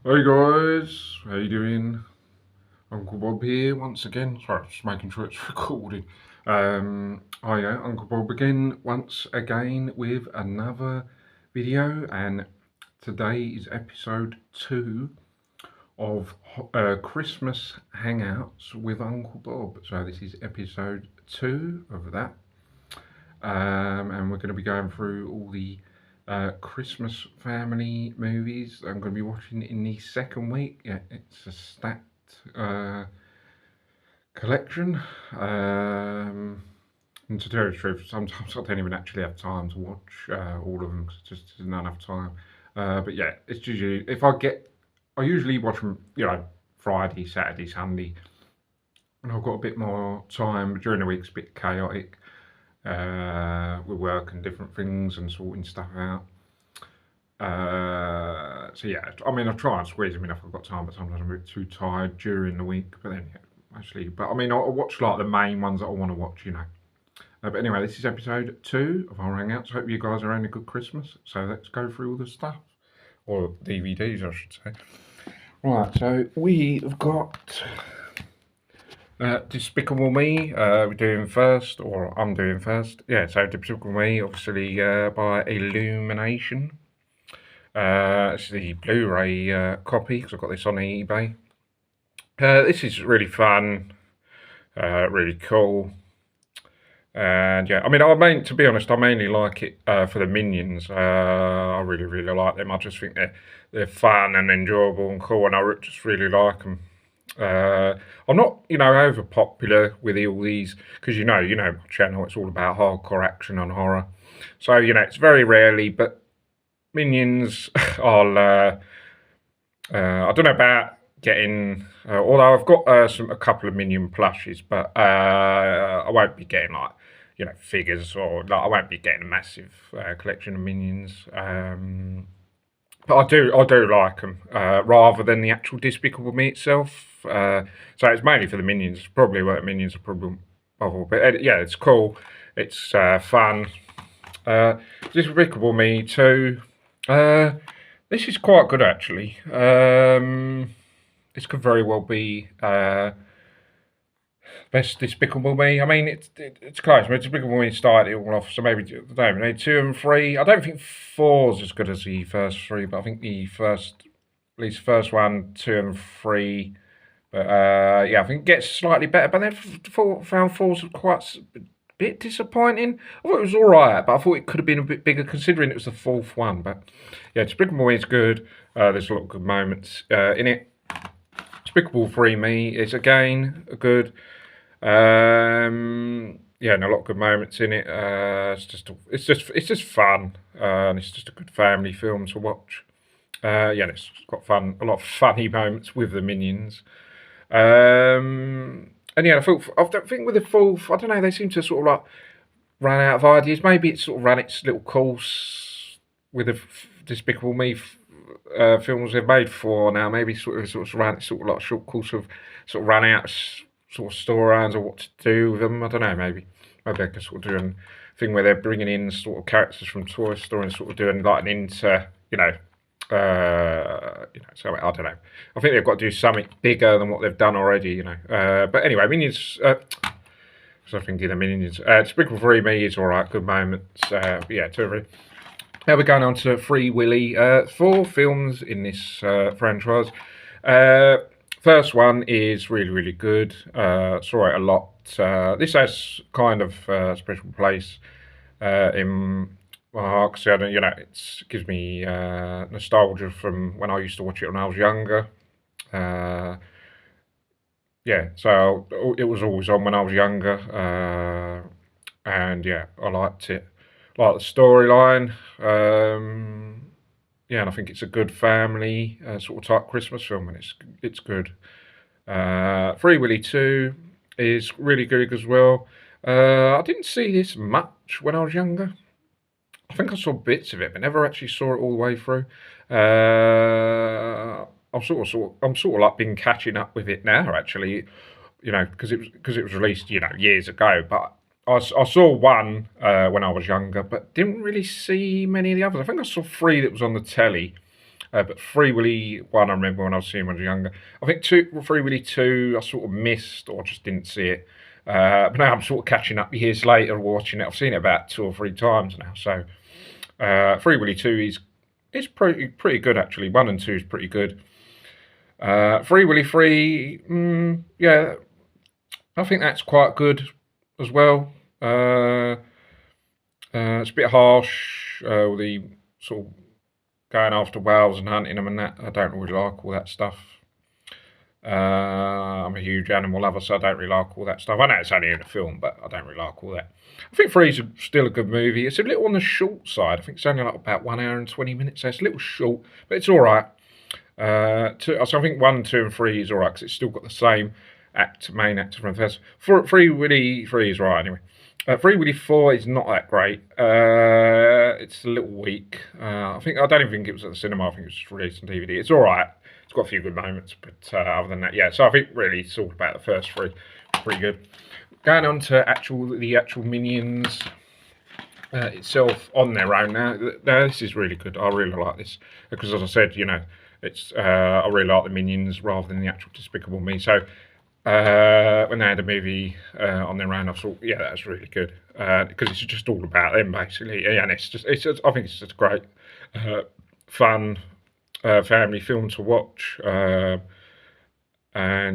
Hey guys, how you doing? Uncle Bob here once again. Sorry, just making sure it's recording. Hiya, Uncle Bob again, once again with another video, and today is episode 2 of Christmas Hangouts with Uncle Bob. So this is episode 2 of that, and we're going to be going through all the Christmas family movies I'm going to be watching in the second week. Yeah, it's a stacked collection. And to tell you the truth, sometimes I don't even actually have time to watch all of them because just not enough time. But yeah, it's usually I usually watch them, Friday, Saturday, Sunday, and I've got a bit more time. During the week it's a bit chaotic with work and different things and sorting stuff out. So yeah, I mean, I try and squeeze them in if I've got time, but sometimes I'm a bit too tired during the week. But then, yeah, actually, but I mean, I watch like the main ones that I want to watch. But anyway, this is episode 2 of our Hangouts. Hope you guys are having a good Christmas. So let's go through all the stuff, or DVDs, I should say. Right, so we've got Despicable Me. We're doing first, or I'm doing first. Yeah, so Despicable Me, obviously by Illumination. It's the Blu-ray copy because I've got this on eBay. This is really fun, really cool, and yeah, I mean, to be honest, I mainly like it for the Minions. I really, really like them. I just think they're fun and enjoyable and cool, and I just really like them. I'm not, over popular with all these because my channel. It's all about hardcore action and horror, so it's very rarely, but Minions, I don't know about getting. Although I've got a couple of Minion plushes, but I won't be getting like figures, or like, I won't be getting a massive collection of Minions. But I do like them rather than the actual Despicable Me itself. So it's mainly for the Minions. It's probably what Minions are probably above all. But yeah, it's cool. It's fun. Despicable Me too. This is quite good actually. This could very well be best Despicable Me. I mean, it's close. I mean, Despicable Me started it all off, so maybe I don't know, 2 and 3. I don't think four's as good as the first three, but I think at least first one, 2 and 3. But yeah, I think it gets slightly better. But then found four's quite a bit disappointing. I thought it was all right, but I thought it could have been a bit bigger considering it was the fourth one. But yeah, Despicable Me is good. There's a lot of good moments in it. Despicable 3 Me is again good. Yeah, and a lot of good moments in it. It's just fun, and it's just a good family film to watch. Yeah, and it's got fun, a lot of funny moments with the Minions. And yeah, I think with the fourth, I don't know, they seem to sort of like run out of ideas. Maybe it's sort of ran its little course with the Despicable Me films they've made for now. Maybe sort of ran its sort of like short course of sort of ran out of sort of storylines or what to do with them. I don't know. Maybe I could sort of do a thing where they're bringing in sort of characters from Toy Story and sort of doing like an so I don't know. I think they've got to do something bigger than what they've done already. But anyway, Minions. So I'm thinking of Minions. Despicable 3 Me is all right. Good moments. Yeah, 2 or 3. Now we're going on to Free Willy. 4 films in this franchise. First one is really, really good. Saw it a lot. This has kind of a special place in my heart because it gives me nostalgia from when I used to watch it when I was younger. Yeah, so it was always on when I was younger, and yeah, I liked it. Like the storyline. Yeah, and I think it's a good family sort of type Christmas film, and it's good. Free Willy 2 is really good as well. I didn't see this much when I was younger. I think I saw bits of it, but never actually saw it all the way through. I'm sort of like been catching up with it now, actually. Because it was released, years ago. But I saw one when I was younger, but didn't really see many of the others. I think I saw 3 that was on the telly. But Free Willy 1, I remember when I was seeing when I was younger. I think Free Willy 2, I sort of missed or just didn't see it. But now I'm sort of catching up years later watching it. I've seen it about 2 or 3 times now. So Free Willy 2 is pretty good actually. 1 and 2 is pretty good. Free Willy 3, yeah, I think that's quite good as well. It's a bit harsh, with the sort of going after whales and hunting them and that. I don't really like all that stuff. I'm a huge animal lover, so I don't really like all that stuff. I know it's only in a film, but I don't really like all that. I think Three's still a good movie. It's a little on the short side. I think it's only like about 1 hour and 20 minutes, so it's a little short, but it's all right. So I think 1, 2, and 3 is all right because it's still got the same main actor from the first. Free Willy 3 is right anyway. Free Willy 4 is not that great. It's a little weak. I don't even think it was at the cinema. I think it was just released on DVD. It's all right. It's got a few good moments, but other than that, yeah. So I think really it's all about the first 3. Pretty good. Going on to the actual Minions itself on their own now. Now this is really good. I really like this because, as I said, it's I really like the Minions rather than the actual Despicable Me. So when they had a movie on their own, I thought, yeah, that's really good because it's just all about them basically, and I think it's just great, fun family film to watch, and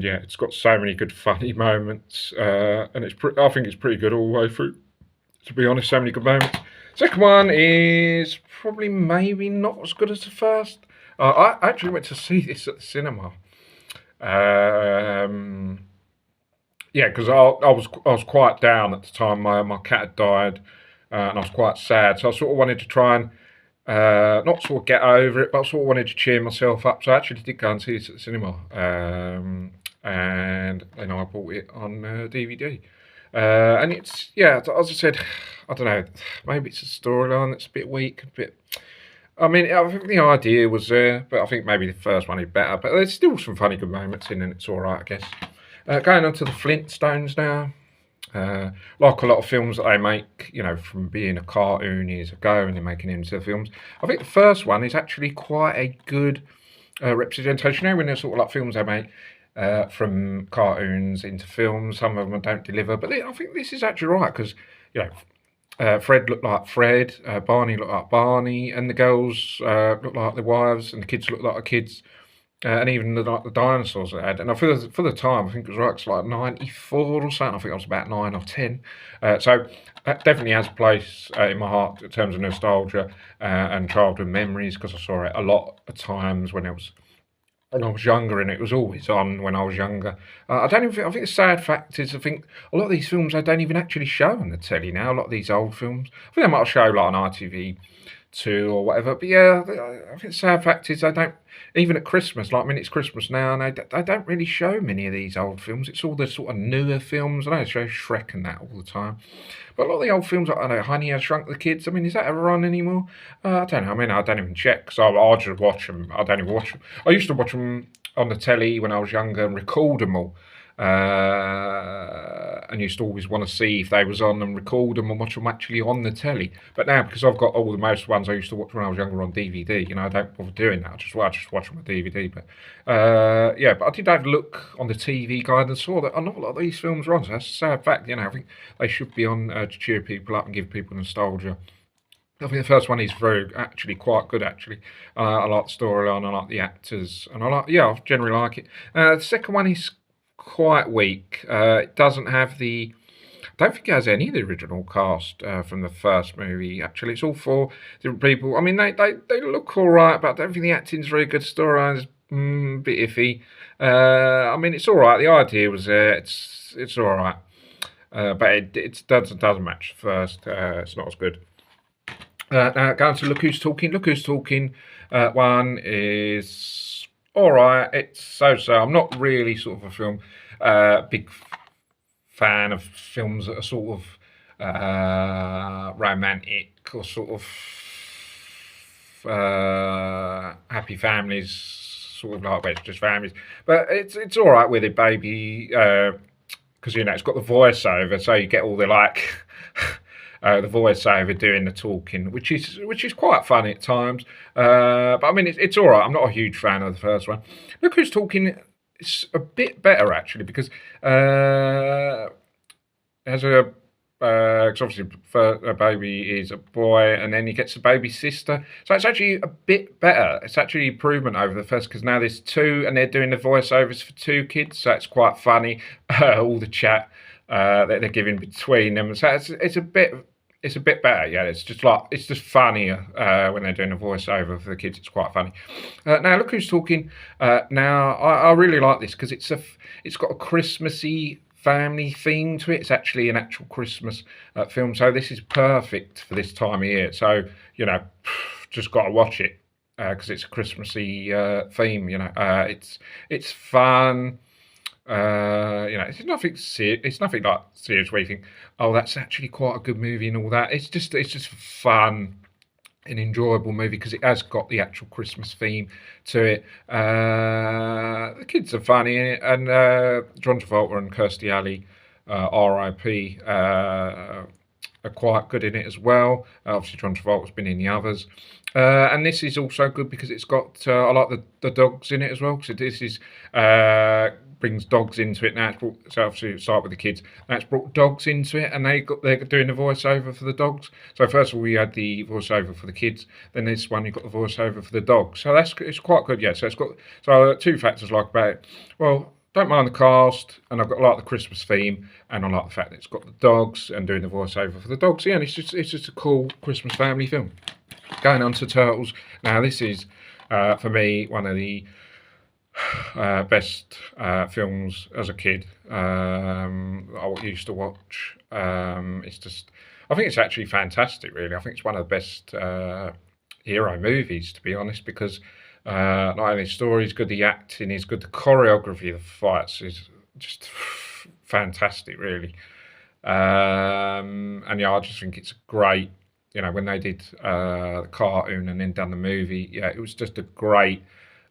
yeah, it's got so many good funny moments, and I think it's pretty good all the way through. To be honest, so many good moments. Second one is probably maybe not as good as the first. I actually went to see this at the cinema. Yeah, because I was quite down at the time. My cat had died, and I was quite sad. So I sort of wanted to try and not sort of get over it, but I sort of wanted to cheer myself up. So I actually did go and see this at the cinema, and then I bought it on DVD. And it's, yeah, as I said, I don't know, maybe it's a storyline that's a bit weak, I think the idea was there, but I think maybe the first one is better. But there's still some funny good moments in it, and it's all right, I guess. Going on to the Flintstones now. Like a lot of films that they make, from being a cartoon years ago and they're making it into films. I think the first one is actually quite a good representation. When there's sort of like films they make from cartoons into films, some of them don't deliver. But I think this is actually right because, Fred looked like Fred, Barney looked like Barney, and the girls looked like the wives, and the kids looked like the kids, and even the dinosaurs they had. And for the time, I think it was right, it's like 94 or something. I think I was about 9 or 10. So that definitely has a place in my heart in terms of nostalgia and childhood memories because I saw it a lot of times when I was younger, and it was always on when I was younger. I think the sad fact is, I think a lot of these films they don't even actually show on the telly now. A lot of these old films, I think they might show like on ITV2 or whatever. But yeah, I think the sad fact is they don't, even at Christmas, it's Christmas now, and they don't really show many of these old films. It's all the sort of newer films. I know they show Shrek and that all the time. But a lot of the old films, like, I know, Honey, I Shrunk the Kids, is that ever on anymore? I don't know. I don't even check, because I just watch them. I don't even watch them. I used to watch them on the telly when I was younger and record them all. And used to always want to see if they was on and record them and watch them actually on the telly. But now, because I've got all the most ones I used to watch when I was younger on DVD, I don't bother doing that. I just watch them on DVD. But yeah, but I did have a look on the TV guide and saw that not a lot of these films are on. So that's a sad fact. I think they should be on to cheer people up and give people nostalgia. I think the first one is actually quite good. Actually, I like the storyline, I like the actors, and I generally like it. The second one is quite weak. It doesn't have I don't think it has any of the original cast from the first movie. Actually, it's all 4 different people. They look all right, but I don't think the acting's very good. Storyline's a bit iffy. It's all right. The idea was there. It's all right, but it doesn't match the first. It's not as good. Now going to Look Who's Talking. Look Who's Talking. One is all right. It's so. I'm not really sort of a film big fan of films that are sort of romantic or sort of happy families, sort of like where it's just families. But it's all right with it, baby, because it's got the voiceover, so you get all the the voiceover doing the talking, which is quite funny at times. But I mean, it's all right. I'm not a huge fan of the first one. Look Who's Talking. It's a bit better actually because has a because obviously a baby is a boy, and then he gets a baby sister. So it's actually a bit better. It's actually improvement over the first because now there's two, and they're doing the voiceovers for two kids. So it's quite funny. All the chat that they're giving between them. So it's a bit better. Yeah, it's just funnier when they're doing a voiceover for the kids. It's quite funny. Now Look Who's Talking. Now I really like this because it's got a Christmassy family theme to it. It's actually an actual Christmas film, so this is perfect for this time of year. So just got to watch it because it's a Christmassy theme. It's fun. It's nothing it's nothing like serious where you think, oh, that's actually quite a good movie and all that. It's just fun, an enjoyable movie because it has got the actual Christmas theme to it. The kids are funny in it, and John Travolta and Kirstie Alley, R.I.P., are quite good in it as well. Obviously, John Travolta's been in the others. And this is also good because it's got I like the dogs in it as well, because this is brings dogs into it now. So obviously start with the kids. That's brought dogs into it, and they're doing the voiceover for the dogs. So first of all, we had the voiceover for the kids. Then this one, you've got the voiceover for the dogs. So it's quite good. Yeah. So it's got two factors I like about it. Well, don't mind the cast, and I like the Christmas theme, and I like the fact that it's got the dogs and doing the voiceover for the dogs. Yeah, and it's just a cool Christmas family film. Going on to Turtles. Now this is for me one of the best films as a kid. I used to watch. I think it's actually fantastic. Really, I think it's one of the best hero movies, to be honest, because not only the story is good, the acting is good, the choreography of the fights is just fantastic, really. And yeah, I just think it's great. When they did the cartoon and then done the movie, yeah, it was just a great.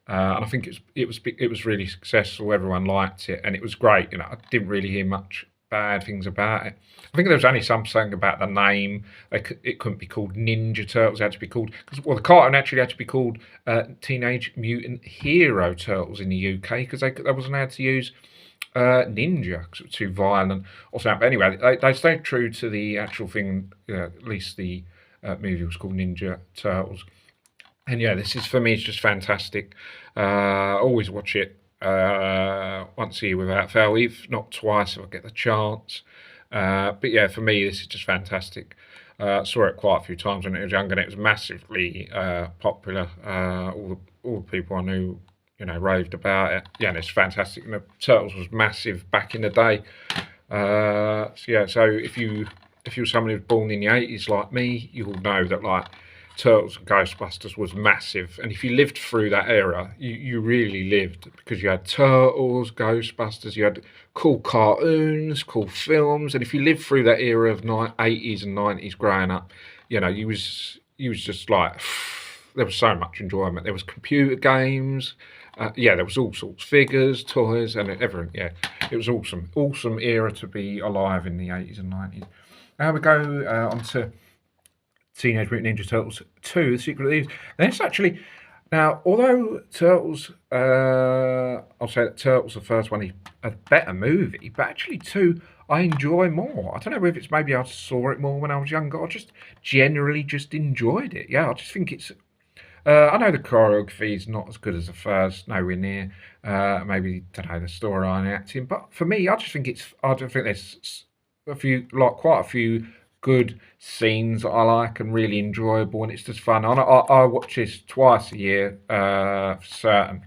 And I think it was really successful. Everyone liked it, and it was great. I didn't really hear much bad things about it. I think there was only something about the name. It couldn't be called Ninja Turtles. It had to be called the cartoon actually had to be called Teenage Mutant Hero Turtles in the UK because they wasn't allowed to use ninja because it was too violent or something. But anyway, they stayed true to the actual thing. At least the movie was called Ninja Turtles. And yeah, this is, for me, it's just fantastic. Always watch it once a year without fail, if not twice if I get the chance. But yeah, for me, this is just fantastic. Saw it quite a few times when I was younger, and it was massively popular. All the people I knew, raved about it. Yeah, and it's fantastic. And the Turtles was massive back in the day. So if you're someone who was born in the 80s like me, you'll know that Turtles and Ghostbusters was massive, and if you lived through that era, you really lived, because you had Turtles, Ghostbusters, you had cool cartoons, cool films, and if you lived through that era of 80s and 90s growing up, you was just there was so much enjoyment. There was computer games, there was all sorts, figures, toys, and everything. Yeah, it was awesome era to be alive in the 80s and 90s. Now we go on to Teenage Mutant Ninja Turtles 2, The Secret of Thieves. And it's actually, now, although Turtles, I'll say that Turtles, the first one, is a better movie, but actually 2, I enjoy more. I don't know if it's maybe I saw it more when I was younger, or just generally just enjoyed it. Yeah, I just think it's, I know the choreography is not as good as the first, nowhere near. Maybe, don't know, the storyline and acting, but for me, I just think there's quite a few good scenes that I like and really enjoyable, and it's just fun. I watch this twice a year for certain,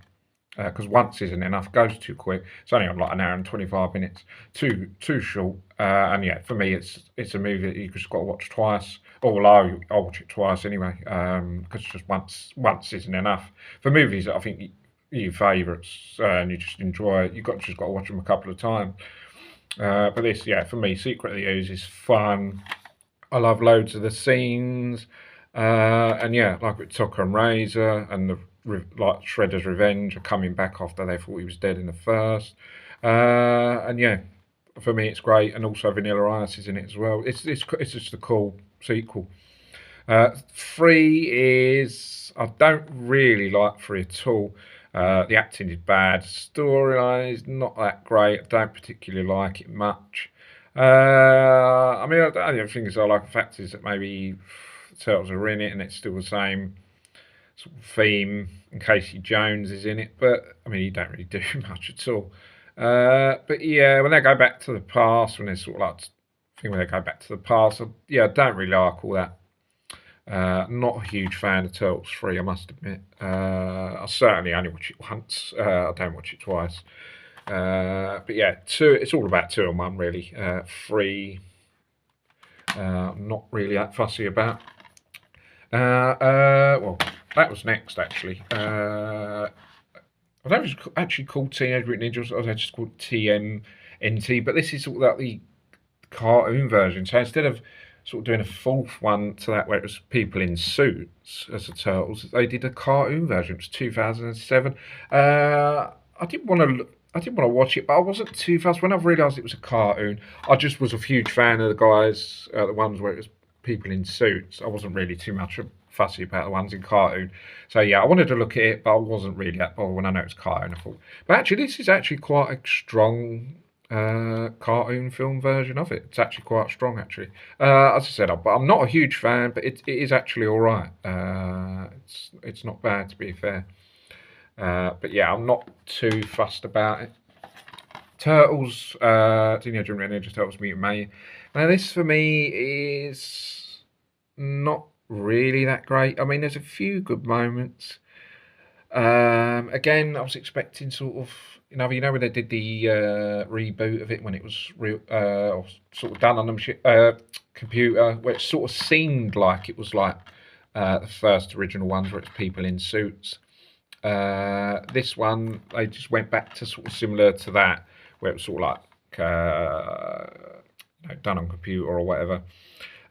because once isn't enough, it goes too quick. It's only on an hour and 25 minutes, too short. And yeah, for me, it's a movie that you just got to watch twice. Or I'll watch it twice anyway, because just once isn't enough. For movies that I think your favourites and you just enjoy it, you've just got to watch them a couple of times. But this, yeah, for me, Secret of the Ooze is fun. I love loads of the scenes, and yeah, like with Tucker and Razor, and like Shredder's Revenge are coming back after they thought he was dead in the first, and yeah, for me, it's great, and also Vanilla Ice is in it as well. It's just a cool sequel. 3 is I don't really like 3 at all. The acting is bad. Storyline is not that great. I don't particularly like it much. I mean, the only other things I like the fact is that maybe the Turtles are in it and it's still the same sort of theme. And Casey Jones is in it, but I mean, he don't really do much at all. But yeah, when they go back to the past, when they sort of like thing when they go back to the past, I don't really like all that. Not a huge fan of Turtles 3, I must admit. I certainly only watch it once. I don't watch it twice. But yeah, 2. It's all about 2 and 1 really. 3, not really that fussy about. Well, that was next actually. I don't know if it's actually called Teenage Mutant Ninja. I was just called TMNT, but this is sort of like the cartoon version. So instead of sort of doing a 4th one to that where it was people in suits as the Turtles, they did a cartoon version. It was 2007. I didn't want to. I didn't want to watch it, but I wasn't too fast. When I realised it was a cartoon, I just was a huge fan of the guys, the ones where it was people in suits. I wasn't really too much fussy about the ones in cartoon. So yeah, I wanted to look at it, but I wasn't really that bothered when I know it's cartoon. I thought, but actually, this is actually quite a strong cartoon film version of it. It's actually quite strong, actually. As I said, I'm not a huge fan, but it is actually all right. It's not bad, to be fair. But yeah, I'm not too fussed about it. Turtles, Teenage Mutant Ninja Turtles Mutant Mayhem. Now, this for me is not really that great. I mean, there's a few good moments. Again, I was expecting sort of, you know when they did the reboot of it when it was real, sort of done on the computer, where it sort of seemed like it was like the first original ones where it's people in suits. This one, they just went back to sort of similar to that, where it was sort of like done on computer or whatever.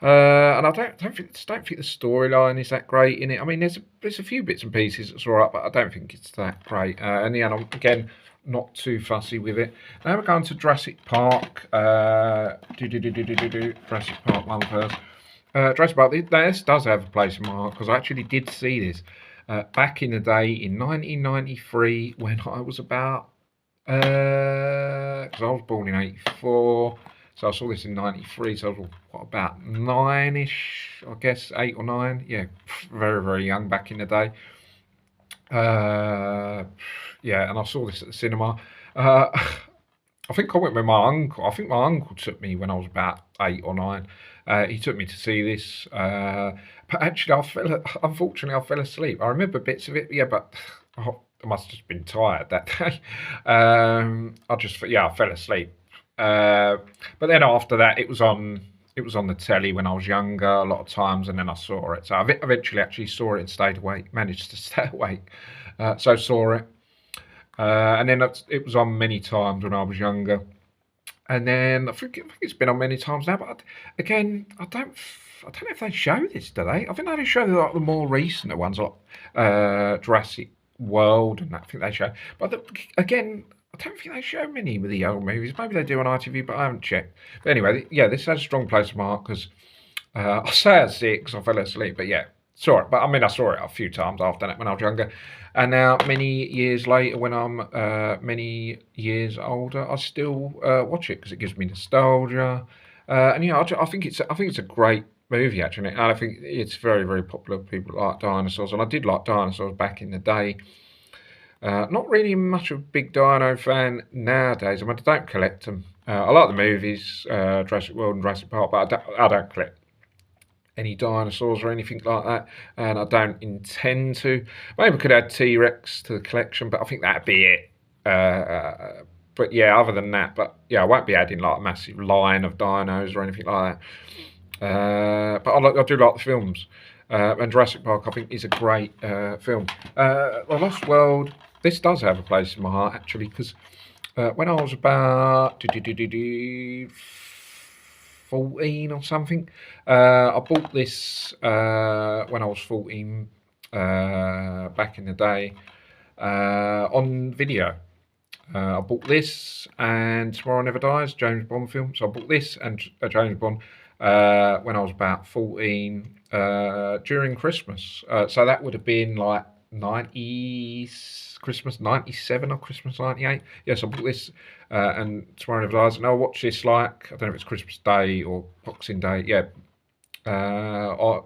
And I don't think the storyline is that great in it. I mean, there's a few bits and pieces that's all right, but I don't think it's that great. And yeah, I'm again not too fussy with it. Now we're going to Jurassic Park. Jurassic Park 1 first. Jurassic Park. This does have a place in my heart because I actually did see this back in the day in 1993 when I was about because I was born in '84. So I saw this in '93, so I was about 9-ish, I guess, 8 or 9. Yeah, very, very young back in the day. Yeah, and I saw this at the cinema. I think I went with my uncle. I think my uncle took me when I was about 8 or 9. He took me to see this. But actually, unfortunately, I fell asleep. I remember bits of it, yeah, but I must have just been tired that day. I fell asleep. But then after that, it was on the telly when I was younger a lot of times, and then I saw it. So I eventually actually saw it and stayed awake, managed to stay awake. So saw it, and then it was on many times when I was younger, and then I think it's been on many times now. But again, I don't know if they show this, do they? I think they show like the more recent ones, like Jurassic World, and that, I think they show. But again, I don't think they show many with the old movies. Maybe they do on ITV, but I haven't checked. But anyway, yeah, this has a strong place in my heart because I say I see it because I fell asleep. But yeah, saw it. But I mean, I saw it a few times after that when I was younger. And now, many years later, when I'm many years older, I still watch it because it gives me nostalgia. And yeah, I think it's a great movie actually, and I think it's very, very popular. People like dinosaurs, and I did like dinosaurs back in the day. Not really much of a big dino fan nowadays. I mean, I don't collect them. I like the movies, Jurassic World and Jurassic Park, but I don't collect any dinosaurs or anything like that, and I don't intend to. Maybe I could add T-Rex to the collection, but I think that'd be it. But yeah, other than that, but yeah, I won't be adding like a massive line of dinos or anything like that. But I do like the films. And Jurassic Park, I think, is a great film. The Lost World, this does have a place in my heart, actually, because when I was about 14 or something, I bought this when I was 14 back in the day on video. I bought this and Tomorrow Never Dies, James Bond film. So I bought this and James Bond when I was about 14 during Christmas. So that would have been like 90 Christmas 97 or Christmas 98. Yes, I bought this and Tomorrow Never Dies. And I watched this like, I don't know if it's Christmas Day or Boxing Day. Yeah,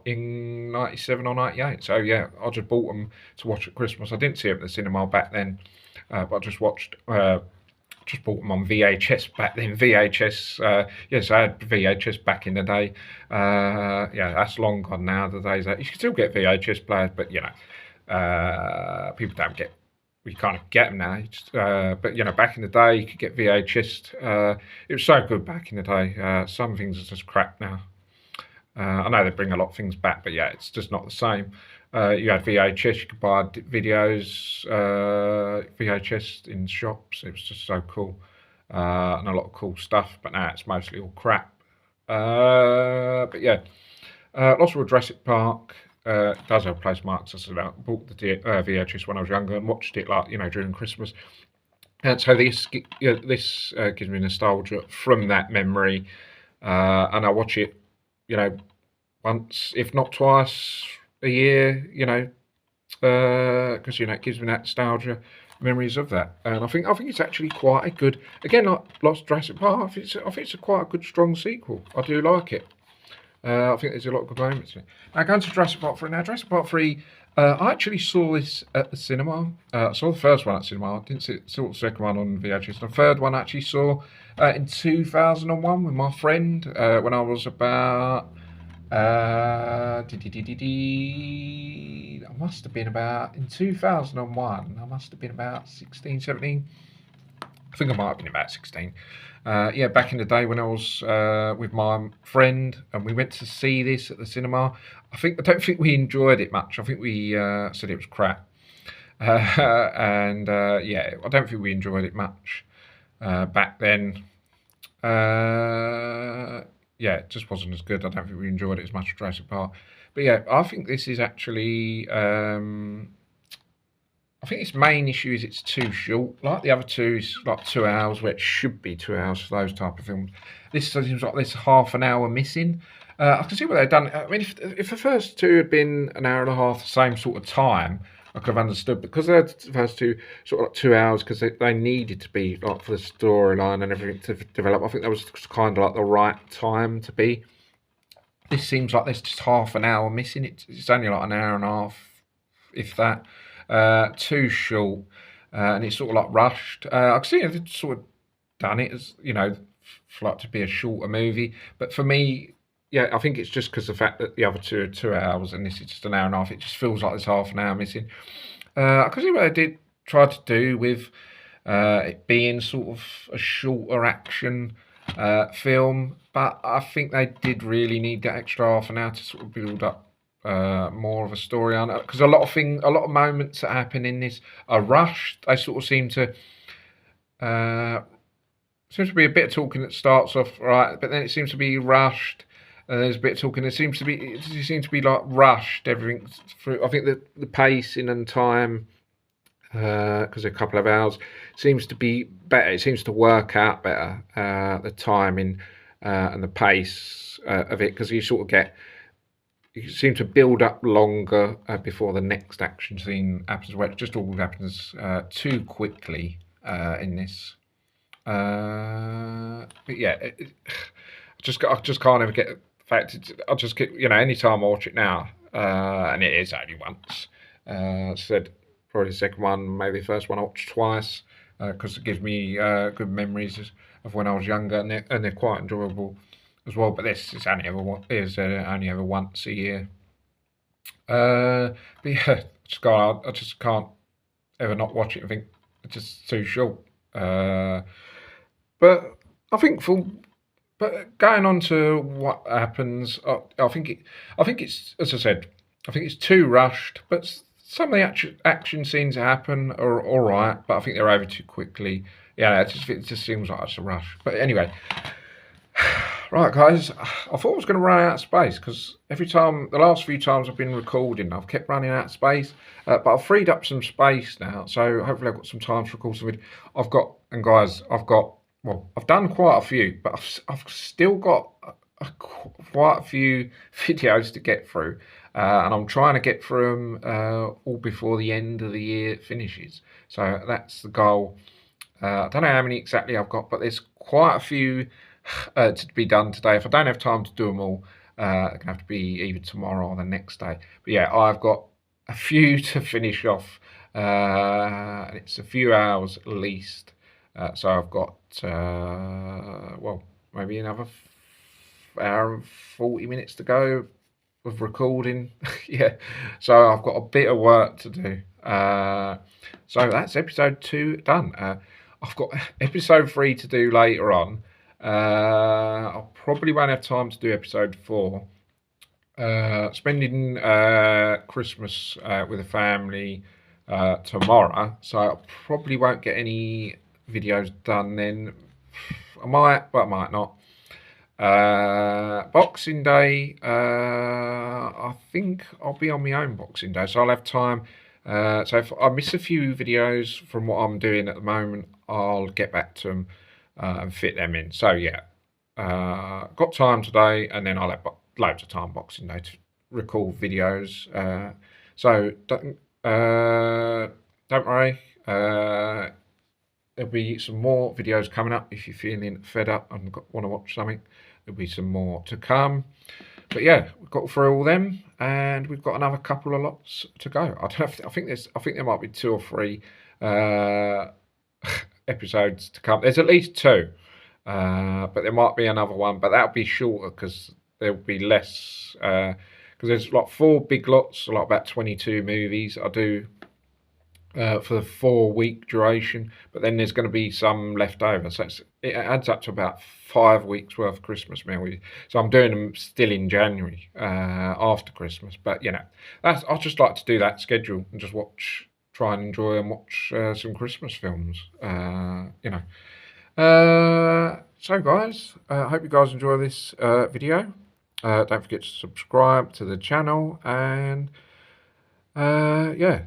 in 97 or 98. So yeah, I just bought them to watch at Christmas. I didn't see them at the cinema back then, but I just bought them on VHS back then. VHS, yes, I had VHS back in the day. Yeah, that's long gone now. The days that you can still get VHS players, but you know, people don't get. We kind of get them now. But you know, back in the day, you could get VHS. It was so good back in the day. Some things are just crap now. I know they bring a lot of things back, but yeah, it's just not the same. You had VHS, you could buy videos, VHS in shops. It was just so cool, and a lot of cool stuff. But now it's mostly all crap. But yeah, Lost World Jurassic Park does have place marks. As I said, I bought the VHS when I was younger and watched it like during Christmas. And so this gives me nostalgia from that memory, and I watch it once, if not twice a year, because it gives me that nostalgia, memories of that, and I think it's actually quite a good. Again, like Lost Jurassic Park, I think it's quite a good, strong sequel. I do like it. I think there's a lot of good moments in it. Now going to Jurassic Park 3. Now Jurassic Park 3, I actually saw this at the cinema. I saw the first one at the cinema. I didn't saw the second one on VHS. The third one I actually saw in 2001 with my friend when I was about. I must have been about, in 2001, I must have been about 16, 17. I think I might have been about 16. Yeah, back in the day when I was with my friend and we went to see this at the cinema. I don't think we enjoyed it much. I think we said it was crap. And yeah, I don't think we enjoyed it much back then. Yeah, it just wasn't as good. I don't think we enjoyed it as much as Jurassic Park. But yeah, I think this is actually. I think its main issue is it's too short. Like the other two is like 2 hours, where it should be 2 hours for those type of films. This seems like there's half an hour missing. I can see what they've done. I mean, if the first two had been an hour and a half, the same sort of time, I could have understood. Because the first two sort of like 2 hours, because they needed to be like for the storyline and everything to develop. I think that was kind of like the right time to be. This seems like there's just half an hour missing. It's only like an hour and a half, if that. Too short, and it's sort of like rushed. I can see they've sort of done it as for like to be a shorter movie, but for me, yeah, I think it's just because the fact that the other two are 2 hours and this is just an hour and a half. It just feels like there's half an hour missing. I can see what they did try to do with it being sort of a shorter action film, but I think they did really need that extra half an hour to sort of build up more of a story on it, because a lot of moments that happen in this are rushed. They sort of seems to be a bit of talking that starts off right, but then it seems to be rushed. And there's a bit of talking. It seems to be like rushed. Everything through. I think the pacing and time, because a couple of hours, seems to be better. It seems to work out better. The timing and the pace of it, because you seem to build up longer before the next action scene happens, where it just all happens too quickly in this. But yeah, I just can't ever get the fact. I just get, anytime I watch it now, and it is only once. Said probably the second one, maybe the first one I watched twice, because it gives me good memories of when I was younger, and they're quite enjoyable as well. But this is only ever once a year. But yeah, I just can't ever not watch it. I think it's just too short. But I think but going on to what happens, I think it's, as I said, I think it's too rushed. But some of the action scenes that happen are all right, but I think they're over too quickly. Yeah, it just seems like it's a rush. But anyway. Right, guys, I thought I was going to run out of space because every time, the last few times I've been recording, I've kept running out of space. But I've freed up some space now, so hopefully I've got some time to record some video. I've got, and guys, well, I've done quite a few, but I've still got quite a few videos to get through. And I'm trying to get through them all before the end of the year finishes. So that's the goal. I don't know how many exactly I've got, but there's quite a few to be done today. If I don't have time to do them all, it's gonna have to be either tomorrow or the next day. But yeah, I've got a few to finish off. And it's a few hours at least. So I've got well, maybe another hour and 40 minutes to go of recording. Yeah, so I've got a bit of work to do. So that's episode 2 done. I've got episode 3 to do later on. I probably won't have time to do episode 4. Spending Christmas with the family tomorrow, so I probably won't get any videos done then. I might, but I might not. Boxing Day, I think I'll be on my own Boxing Day, so I'll have time. So if I miss a few videos from what I'm doing at the moment, I'll get back to them and fit them in. So yeah, got time today, and then I'll have loads of time Boxing Day to record videos. So don't worry. There'll be some more videos coming up. If you're feeling fed up and want to watch something, there'll be some more to come. But yeah, we've got through all them, and we've got another couple of lots to go. I think there might be 2 or 3 episodes to come. There's at least 2, but there might be another one, but that'll be shorter because there'll be less. Because there's like 4 big lots, like about 22 movies I do for the 4-week duration, but then there's going to be some left over, so it adds up to about 5 weeks worth of Christmas meals. So I'm doing them still in January after Christmas, but you know, I just like to do that schedule and just try and enjoy and watch some Christmas films. You know. So guys, I hope you guys enjoy this video. Don't forget to subscribe to the channel, and yeah.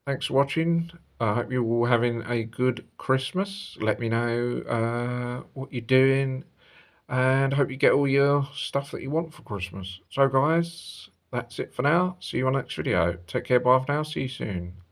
Thanks for watching. I hope you're all having a good Christmas. Let me know what you're doing, and I hope you get all your stuff that you want for Christmas. So guys, that's it for now. See you on the next video. Take care, bye for now. See you soon.